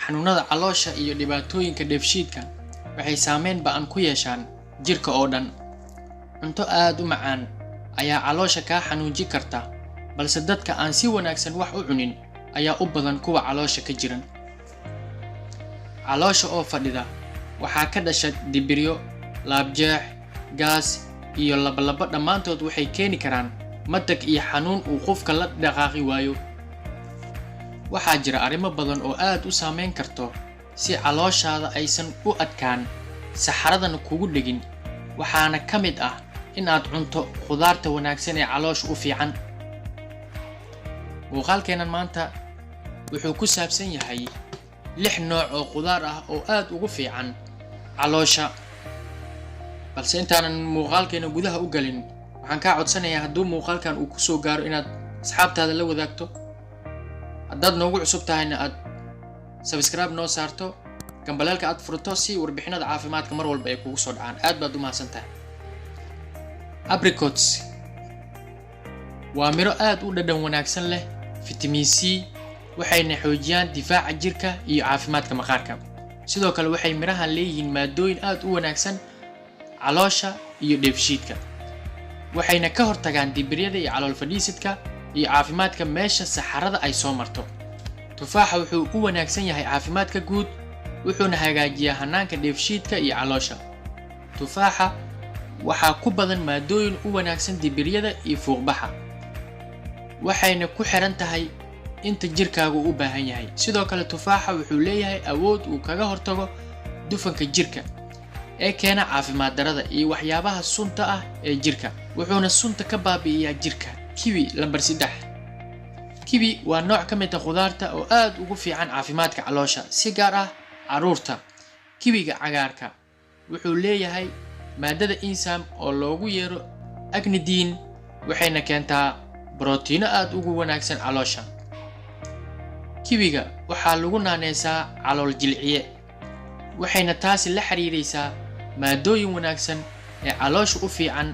xanuunada caloosha iyo dhibaatooyinka dheefshiidka waxay saameyn ba'an ku yeeshaan jirka oo dhan. Cunto aad u macaan ayaa caloosha ka xanuunjin karta, balse dadka aan si wanaagsan wax u cunin ayaa u badan kuwa caloosha ka jiran. Caloosha oo fadhida waxaa ka dhasha dibiryo, laabjeex, gaas iyo labalaba dhammaantood waxay keeni karaan matag iyo xanuun uu qofka la dhaqaaqi waayo. Waxaa jira arrimo badan oo aad u saameyn karto si calooshaada aysan u adkaan, saxaradana kugu dhegin. Waxaana ka mid ah in aad cunto khudaarta wanaagsan ee caloosha u fiican. Muuqaalkeenan maanta wuxuu ku saabsan yahay 6 nooc oo khudaar ah oo aad ugu fiican caloosha. balse intaanan muuqaalkeena gudaha u galin, waxaan kaa codsanayaa hadduu muuqaalkan uu ku soo gaaro inaad asxaabtaada la wadaagto. haddaad noogu cusub tahayna aad subscribe noo saarto, gambaleelka aad furto si warbixinada caafimaadka mar walba ay kugu soo dhacaan. aad baad u mahadsantahay. Apricots waa miro aad u dhadhan wanaagsan leh, vitamin C, waxayna xoojiyaan difaaca jirka iyo caafimaadka maqaarka. sidoo kale waxay mirahan leeyihiin maadooyin aad u wanaagsan caloosha iyo dheefshiidka, waxayna ka hortagaan dibiryada iyo calool fadhiisidka iyo caafimaadka meesha saxarada ay soo marto. tufaaxa wuxuu u wanaagsan yahay caafimaadka guud, wuxuuna hagaajiyaa hanaanka dheefshiidka iyo caloosha. tufaaxa waxaa ku badan maadooyin u wanaagsan dibiryada iyo fuuqbaxa, waxayna ku xiran tahay inta jirkaagu u baahan yahay. sidoo kale tufaaxa wuxuu leeyahay awood uu kaga hortago dufanka jirka ee keena caafimaad darada iyo waxyaabaha sunta ah ee jirka, wuxuuna sunta ka baabi'iyaa jirka. kiwi lambar 3. kiwi waa nooc ka mid ah khudaarta oo aad ugu fiican caafimaadka caloosha, si gaar ah carruurta. kiwiga cagaarka wuxuu leeyahay maadada enzyme oo loogu yeero agnidine, waxayna keentaa borotiino aad ugu wanaagsan caloosha. kiwiga waxaa lagu naaneysaa calool jilciye, waxayna taasi la xiriiraysaa maadooyin wanaagsan ee caloosha u fiican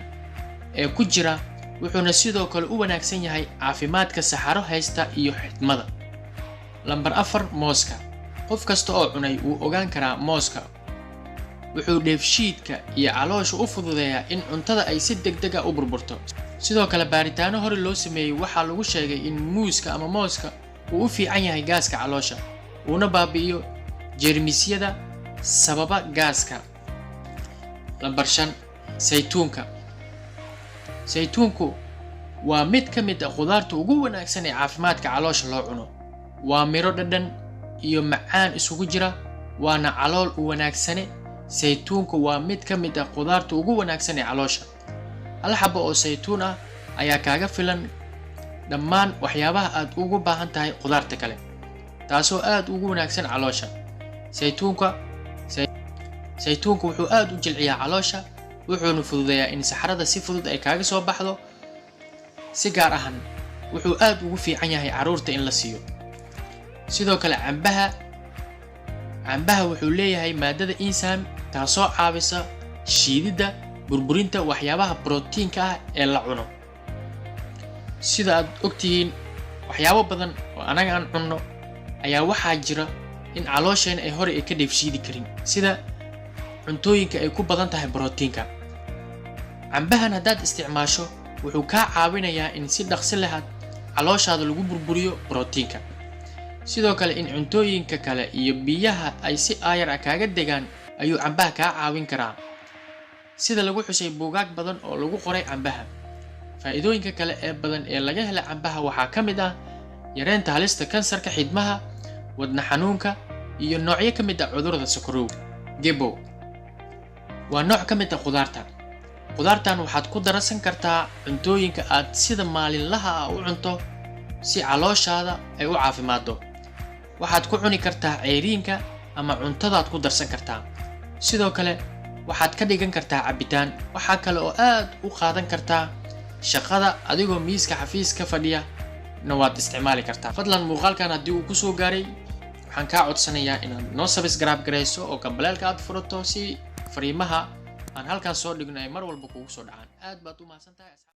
ee ku jira, wuxuuna sidoo kale u wanaagsan yahay caafimaadka saxaro haysta iyo xidmada. lambar 4. mooska. qof kasta oo cunay wuu ogaan karaa mooska wuxuu dheefshiidka iyo caloosha u fududeeyaa in cuntada ay si degdeg ah u burburto. sidoo kale baaritaano hore loo sameeyey waxaa lagu sheegay in muuska ama mooska uu u fiican yahay gaaska caloosha, uuna baabi'iyo jeermisyada sababa gaaska. lambar 5. saytuunka. saytuunku waa mid ka mid ah khudaarta ugu wanaagsan ee caafimaadka caloosha loo cuno. waa miro dhadhan iyo macaan isugu jira, waana calool u wanaagsane. saytuunku waa mid ka mid ah khudaarta ugu wanaagsan ee caloosha. hal xabo oo saytuun ah ayaa kaaga filan dhammaan waxyaabaha aad ugu baahan tahay khudaarta kale, taasoo aad ugu wanaagsan caloosha. saytuunku wuxuu aad u jilciyaa caloosha, wuxuuna fududeeyaa in saxarada si fudud ay kaaga soo baxdo. si gaar ahaan wuxuu aad ugu fiican yahay carruurta in la siiyo. sidoo kale cambaha wuxuu leeyahay maadada enzyme taasoo caawisa shiididda, burburinta waxyaabaha borotiinka ah ee la cuno. sida aad ogtihiin, waxyaabo badan oo anaga aan cunno ayaa waxaa jira in caloosheena ay hore ay ka dheefshiidi karin, sida cuntooyinka ay ku badan tahay borotiinka. cambahan haddaad isticmaasho wuxuu kaa caawinayaa in si dhaqsi leh calooshaada lagu burburiyo borotiinka. sidoo kale in cuntooyinka kale iyo biyaha ay si aayar ah kaaga degaan ayuu cambaha kaa caawin karaa, sida lagu xusay buugaag badan oo lagu qoray cambaha. faa'iidooyinka kale ee badan ee laga hela cambaha waxaa ka mid ah yareynta halista kansarka xidmaha, wadna xanuunka, iyo noocyo ka mid ah cudurrada sokorowga. gebo waa nooc ka mid ah khudaarta. khudaartan waxaad ku darsan kartaa cuntooyinka aad sida maalinlaha ah u cunto si calooshaada ay u caafimaado. waxaad ku cuni kartaa ceyriinka ama cuntadaad ku darsan kartaa. sidoo kale waxaad ka dhigan kartaa cabitaan. waxaa kale oo aad u qaadan kartaa shaqada adigoo miiska xafiiska fadhiya na waad isticmaali kartaa. fadlan muuqaalkan haddii uu ku soo gaaray, waxaan kaa codsanayaa inaad noo subscribe garayso oo gambaleelka aad furato si fariimaha aan halkan soo dhigno ay mar walba kugu soo dhacaan. aad baad u mahadsantahay.